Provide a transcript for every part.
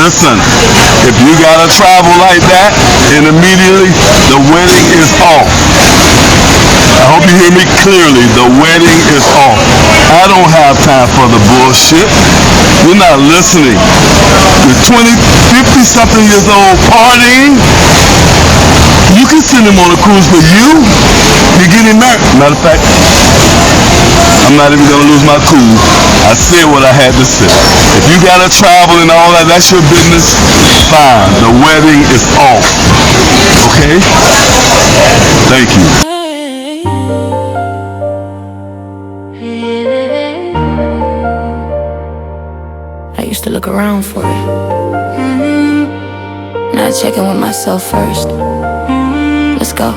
Listen, if you gotta travel like that, and immediately the wedding is off. I hope you hear me clearly. The wedding is off. I don't have time for the bullshit. You're not listening. You're 20, 50 something years old partying. You can send him on a cruise, but you're getting married. Matter of fact, I'm not even gonna lose my cool. I said what I had to say. If you gotta travel and all that, that's your business. Fine. The wedding is off. Okay? Thank you. I used to look around for it. Now checking with myself first. Let's go.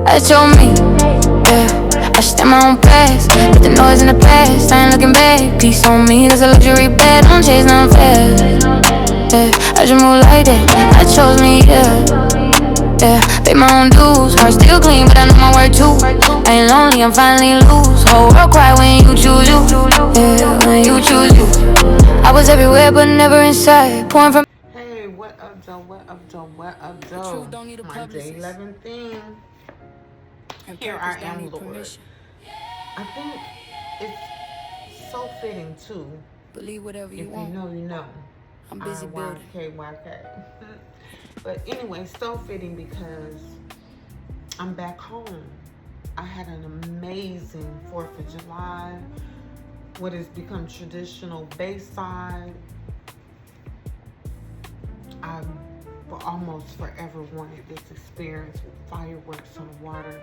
That's on me. Yeah, I stand my own path. Put the noise in the past. I ain't looking back. Peace on me, that's a luxury bed. Don't chase nothing fast. Yeah, I just move like that. I chose me, yeah, pay my own dues. Heart still clean, but I know my worth too. I ain't lonely, I'm finally loose. Whole world cry when you choose you. Yeah, when you choose you. I was everywhere, but never inside. Pouring from. Hey, what up, Joe? What up, Joe? What up, Joe? My day 11 theme. Here I am, Lord. I think it's so fitting too. Believe whatever you if want. you know, you know. I'm busy building. YK. But anyway, so fitting because I'm back home. I had an amazing 4th of July. What has become traditional Bayside. I almost forever wanted this experience with fireworks on the water.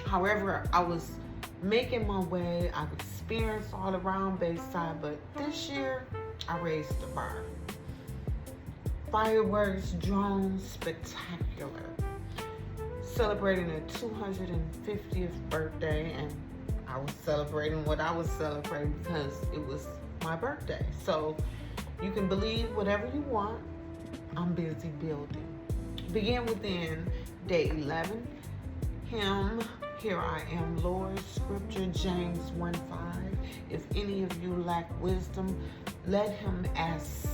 However, I was making my way. I've experienced all around Bayside, but this year I raised the bar. Fireworks, drones, spectacular. Celebrating a 250th birthday, and I was celebrating what I was celebrating because it was my birthday. So you can believe whatever you want. I'm busy building. Begin within day 11. Him, here I am, Lord. Scripture, James 1:5. If any of you lack wisdom, let him ask.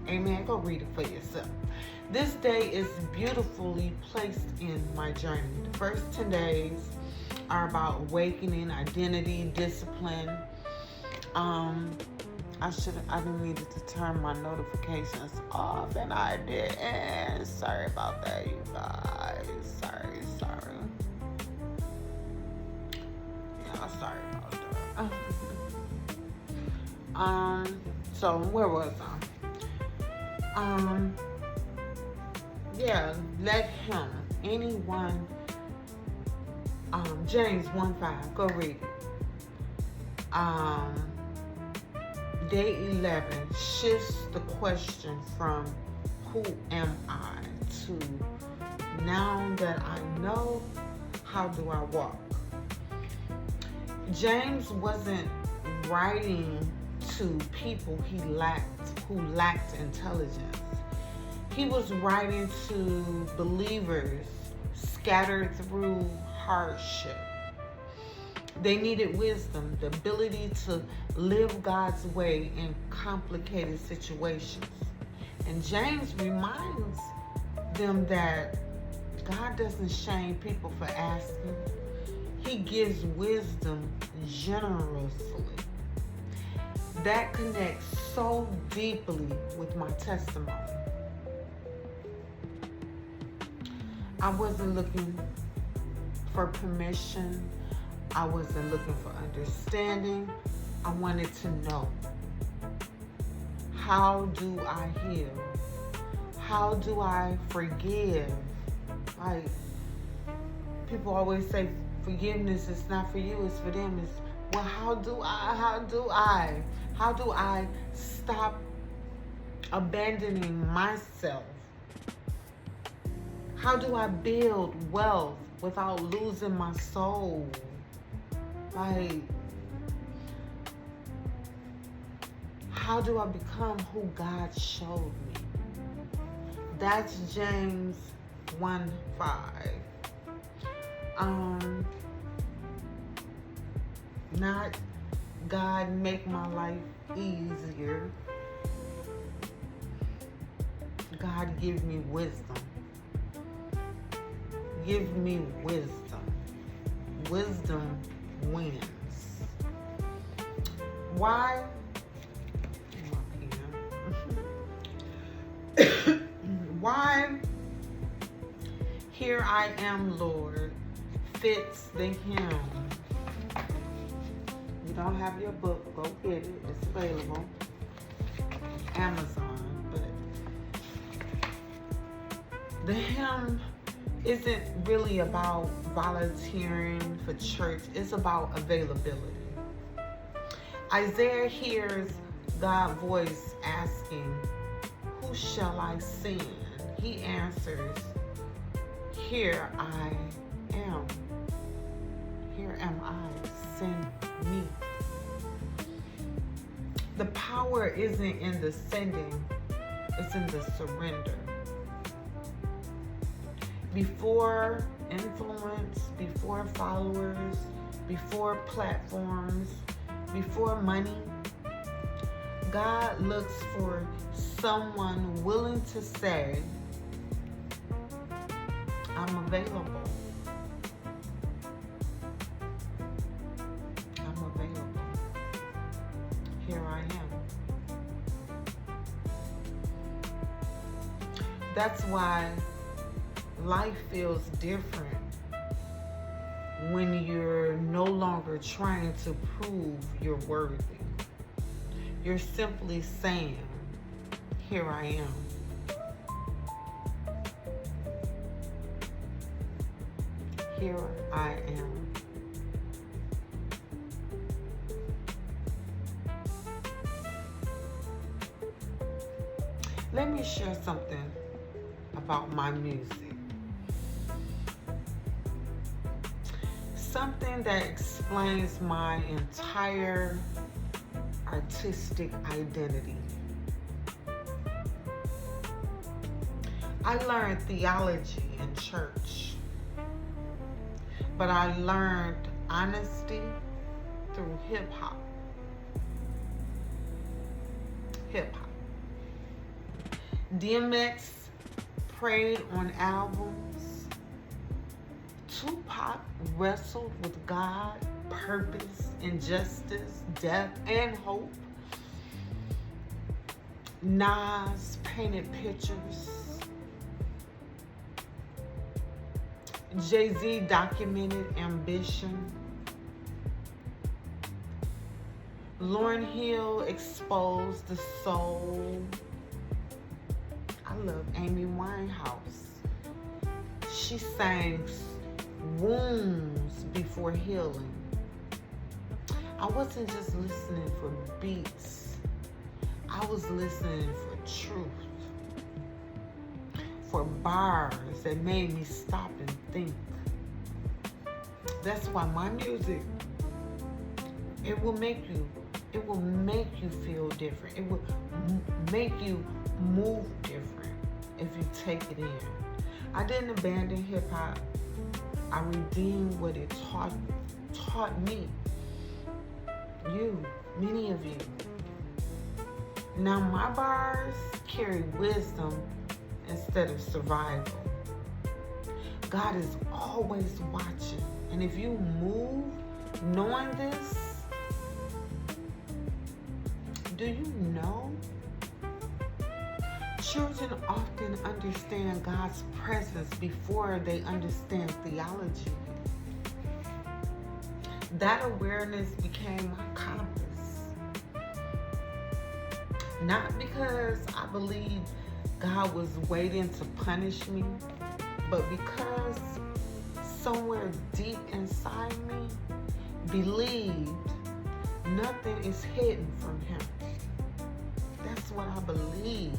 Amen. Go read it for yourself. This day is beautifully placed in my journey. The first 10 days are about awakening, identity, discipline. I needed to turn my notifications off, and I didn't. Sorry about that, you guys. Sorry. Yeah, sorry about that. So where was I? Yeah, let him, anyone, James 1:5, go read it. Day 11 shifts the question from who am I to now that I know, how do I walk? James wasn't writing to people who lacked intelligence. He was writing to believers scattered through hardship. They needed wisdom, the ability to live God's way in complicated situations. And James reminds them that God doesn't shame people for asking. He gives wisdom generously. That connects so deeply with my testimony. I wasn't looking for permission. I wasn't looking for understanding. I wanted to know. How do I heal? How do I forgive? Like, people always say forgiveness is not for you, it's for them. Well, how do I stop abandoning myself? How do I build wealth without losing my soul? Like, how do I become who God showed me? That's James 1:5. Not God make my life easier. God, give me wisdom. Give me wisdom. Wisdom wins. Why? Why? Here I am, Lord, fits the hymn. You don't have your book, go get it. It's available. Amazon. But the hymn isn't really about volunteering for church. It's about availability. Isaiah hears God's voice asking, "Who shall I send?" He answers, "Here I am. Here am I. Send me." The power isn't in the sending, it's in the surrender. Before influence, before followers, before platforms, before money, God looks for someone willing to say, "I'm available. I'm available. Here I am." That's why life feels different when you're no longer trying to prove you're worthy. You're simply saying, "Here I am." Here I am. Let me share something about my music. Something that explains my entire artistic identity. I learned theology in church, but I learned honesty through hip hop. Hip hop. DMX prayed on albums. Tupac wrestled with God, purpose, injustice, death, and hope. Nas painted pictures. Jay-Z documented ambition. Lauryn Hill exposed the soul. I love Amy Winehouse. She sang wounds before healing. I wasn't just listening for beats. I was listening for truth. For bars that made me stop and think. That's why my music, it will make you feel different. It will make you move different if you take it in. I didn't abandon hip hop. I redeemed what it taught me. You, many of you. Now my bars carry wisdom instead of survival. God is always watching. And if you move knowing this, do you know? Children often understand God's presence before they understand theology. That awareness became my compass. Not because I believed God was waiting to punish me, but because somewhere deep inside me believed nothing is hidden from Him. That's what I believe.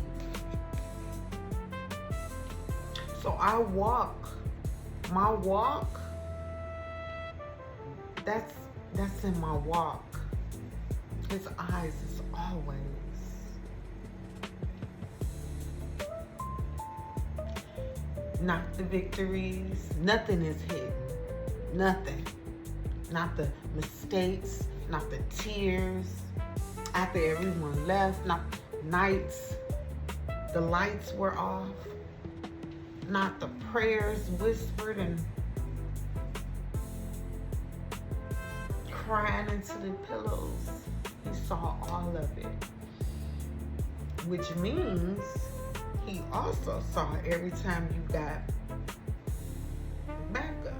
So I walk. My walk, that's in my walk. His eyes is always. Not the victories. Nothing is hidden. Nothing. Not the mistakes. Not the tears. After everyone left. Not nights. the lights were off, not the prayers whispered and crying into the pillows. He saw all of it, which means he also saw every time you got back up.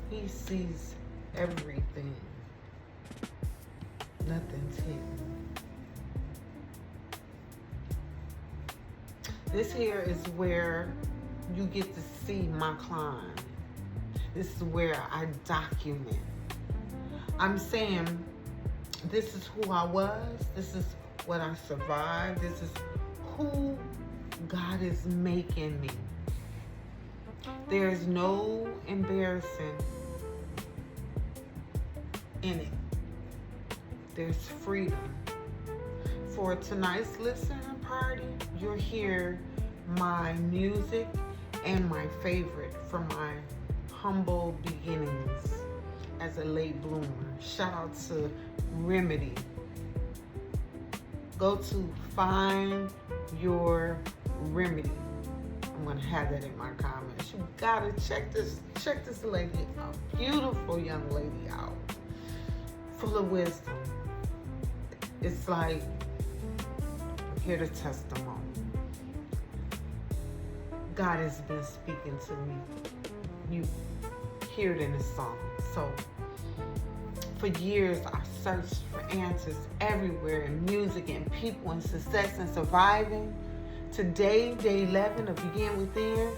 He sees everything. Nothing's hidden. This here is where you get to see my climb. This is where I document. I'm saying this is who I was. This is what I survived. This is who God is making me. There's no embarrassing in it. There's freedom. For tonight's listening party, you'll hear my music and my favorite from my humble beginnings as a late bloomer. Shout out to Remedy. Go to Find Your Remedy. I'm gonna have that in my comments. You gotta check this lady, a beautiful young lady out, full of wisdom. It's like, hear the testimony. God has been speaking to me. You hear it in the song. So for years I searched for answers everywhere in music and people and success and surviving. Today, day 11 of Begin Within,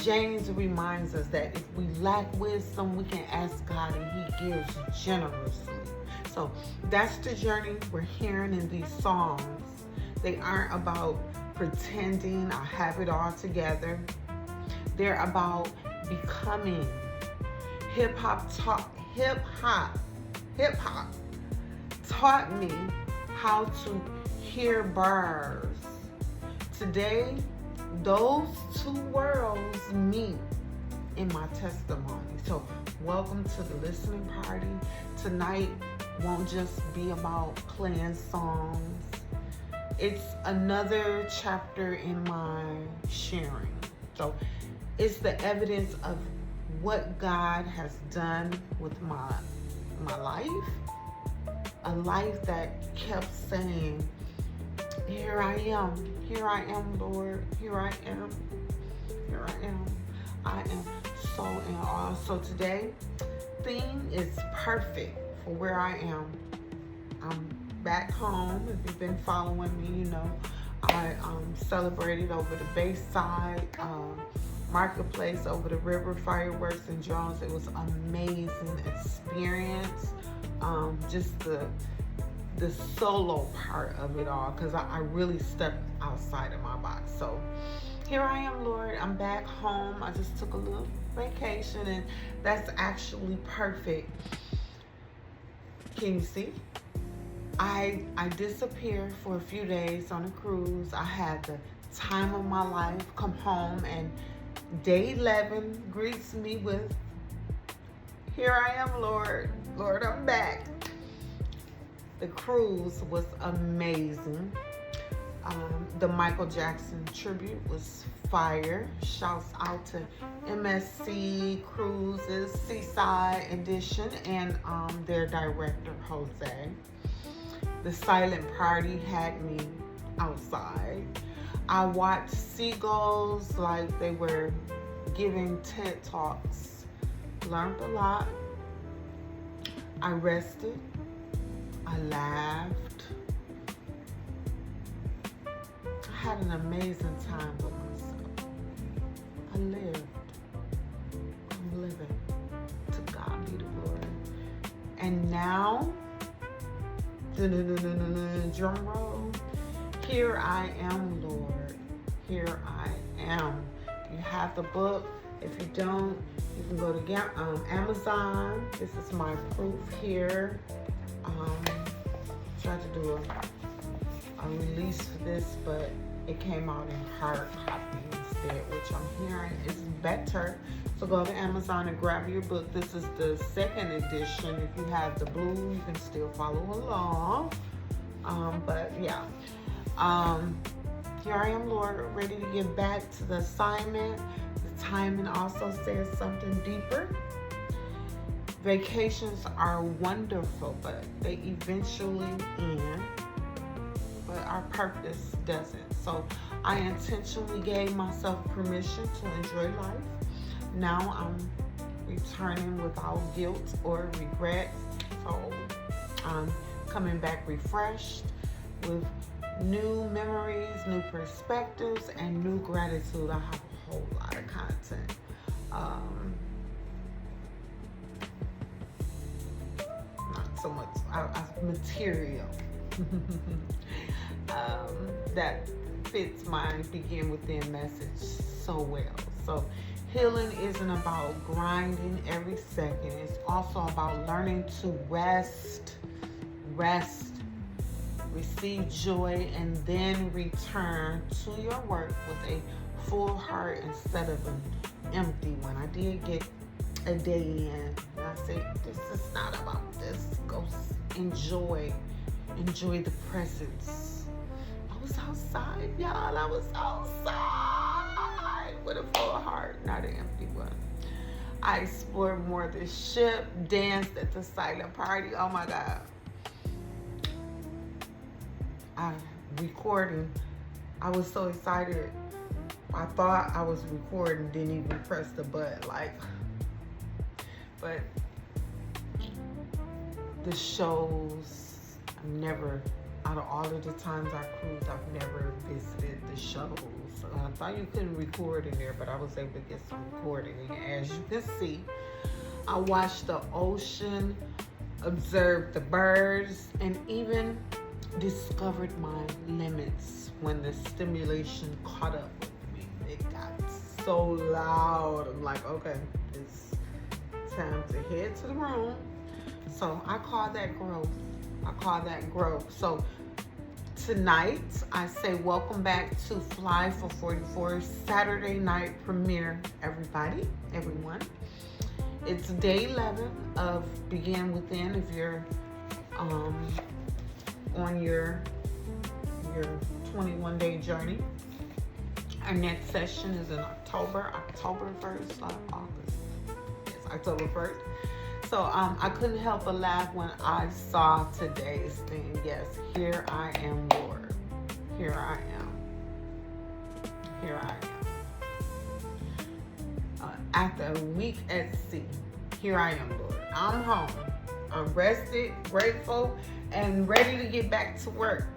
James reminds us that if we lack wisdom, we can ask God and He gives generously. So that's the journey we're hearing in these songs. They aren't about pretending I have it all together. They're about becoming. Hip hop taught me how to hear bars. Today, those two worlds meet in my testimony. So welcome to the listening party. Tonight won't just be about playing songs. It's another chapter in my sharing. So it's the evidence of what God has done with my life. A life that kept saying, here I am, Lord, here I am. I am so in awe. So today, theme is perfect for where I am. I'm back home. If you've been following me, you know I celebrated over the Bayside Marketplace, over the river, fireworks and drones. It was an amazing experience. Just the solo part of it all, because I really stepped outside of my box. So here I am, Lord. I'm back home. I just took a little vacation, and that's actually perfect. Can you see? I disappeared for a few days on a cruise. I had the time of my life. Come home, and day 11 greets me with, here I am, Lord. Lord, I'm back. The cruise was amazing. The Michael Jackson tribute was fire. Shouts out to MSC Cruises Seaside Edition and their director, Jose. The silent party had me outside. I watched seagulls like they were giving TED Talks. Learned a lot. I rested. I laughed. I had an amazing time with myself. I lived. I'm living. To God be the glory. And now, drum roll, here I am, Lord. Here I am. You have the book. If you don't, you can go to Amazon. This is my proof here. Tried to do a release for this, but it came out in hard copy bit, which I'm hearing is better. So go to Amazon and grab your book. This is the second edition. If you have the blue, you can still follow along. But yeah, here I am, Lord, ready to get back to the assignment. The timing also says something deeper. Vacations are wonderful, but they eventually end. But our purpose doesn't. So I intentionally gave myself permission to enjoy life. Now I'm returning without guilt or regret. So I'm coming back refreshed with new memories, new perspectives, and new gratitude. I have a whole lot of content. Not so much material that fits my Begin Within message so well. So healing isn't about grinding every second. It's also about learning to rest, receive joy, and then return to your work with a full heart instead of an empty one. I did get a day in, and I said, this is not about this. Go enjoy the presence. I was outside, y'all. I was outside with a full heart, not an empty one. I explored more of the ship, danced at the silent party. Oh my God. Recording. I was so excited. I thought I was recording, didn't even press the button. But the shows, I've never, out of all of the times I cruised, I've never visited the shows. I thought you couldn't record in there, but I was able to get some recording. And as you can see, I watched the ocean, observed the birds, and even discovered my limits when the stimulation caught up with me. It got so loud. I'm like, okay, it's time to head to the room. So I call that growth. So tonight, I say welcome back to Fly for 44 Saturday night premiere, everyone. It's day 11 of Begin Within. If you're on your 21-day journey. Our next session is in October 1st, not August. Yes, October 1st. So I couldn't help but laugh when I saw today's thing. Yes, here I am, Lord. Here I am. After a week at sea, here I am, Lord. I'm home. I'm rested, grateful, and ready to get back to work.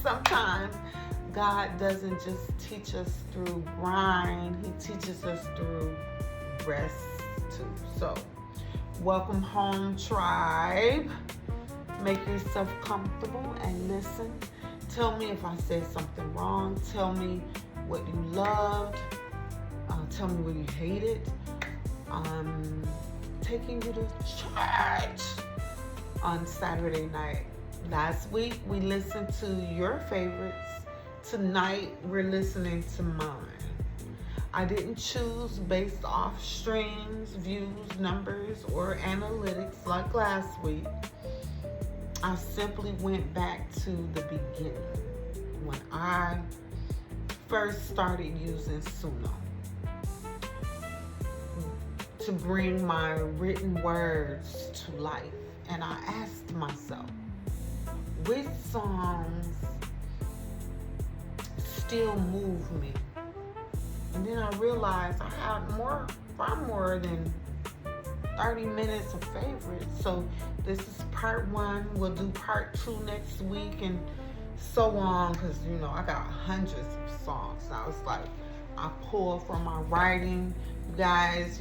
Sometimes God doesn't just teach us through grind, He teaches us through rest too. So, welcome home, tribe. Make yourself comfortable and listen. Tell me if I said something wrong. Tell me what you loved. Tell me what you hated. Taking you to church on Saturday night. Last week we listened to your favorites. Tonight we're listening to mine. I didn't choose based off streams, views, numbers, or analytics like last week. I simply went back to the beginning when I first started using Suno to bring my written words to life. And I asked myself, which songs still move me? And then I realized I had far more than 30 minutes of favorites. So this is part 1. We'll do part 2 next week and so on, because I got hundreds of songs. Now it's like I pull from my writing. You guys,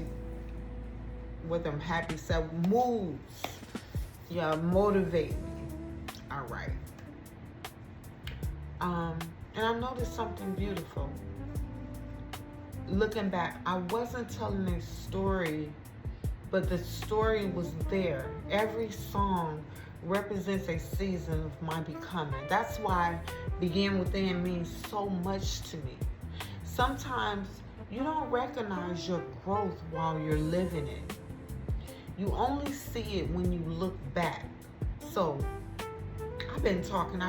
what I'm happy said, moves. Yeah, motivate me. All right. And I noticed something beautiful. Looking back, I wasn't telling a story, but the story was there. Every song represents a season of my becoming. That's why Begin Within means so much to me. sometimes you don't recognize your growth while you're living it. You only see it when you look back. So I've been talking.